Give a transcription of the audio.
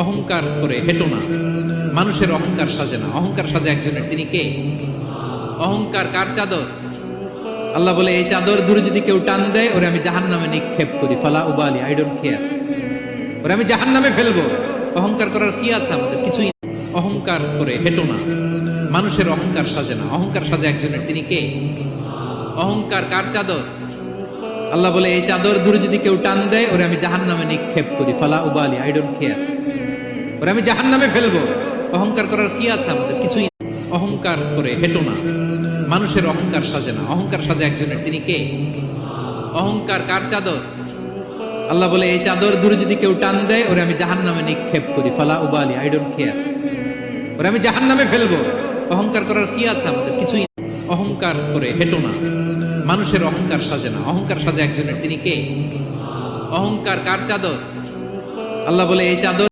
অহংকার করে হেঁটো না। মানুষের অহংকার সাজে না, অহংকার সাজে একজনের। তিনি কে? অহংকার কার চাদর? আল্লাহ বলে, এই চাদর ধরে যদি কেউ টান দেয়, ওরে আমি জাহান্নামে নিক্ষেপ করি। ফালা উবালি, আই ডোন্ট কেয়ার, ওরে আমি জাহান্নামে ফেলবো। অহংকার করার কি আছে আমাদের? কিছুই না। অহংকার করে হেঁটো না। মানুষের অহংকার সাজে না, অহংকার সাজে একজনের। তিনি কে? অহংকার কার চাদর? আল্লাহ বলে, এই চাদর ধরে যদি কেউ টান দেয়, ওরে আমি জাহান্নামে নিক্ষেপ করি। ফালা উবালি, আই ডোন্ট কেয়ার, ওরে আমি জাহান্নামে ফেলবো। অহংকার করার কি আছে আমাদের? কিছুই না। অহংকার করে হেঁটো না। মানুষের অহংকার সাজে না, অহংকার সাজে একজনের। তিনি কে? অহংকার কার চাদর? আল্লাহ বলে, এই চাদর ধরে যদি কেউ টান দেয়, ওরে আমি জাহান্নামে নিক্ষেপ করি। ফালা উবালি, আই ডোন্ট কেয়ার, ওরে আমি জাহান্নামে ফেলবো। অহংকার করার কি আছে আমাদের? কিছুই না। অহংকার করে হেঁটো না। মানুষের অহংকার সাজে না, অহংকার সাজে একজনের। তিনি কে? অহংকার কার চাদর? আল্লাহ বলে, এই চাদর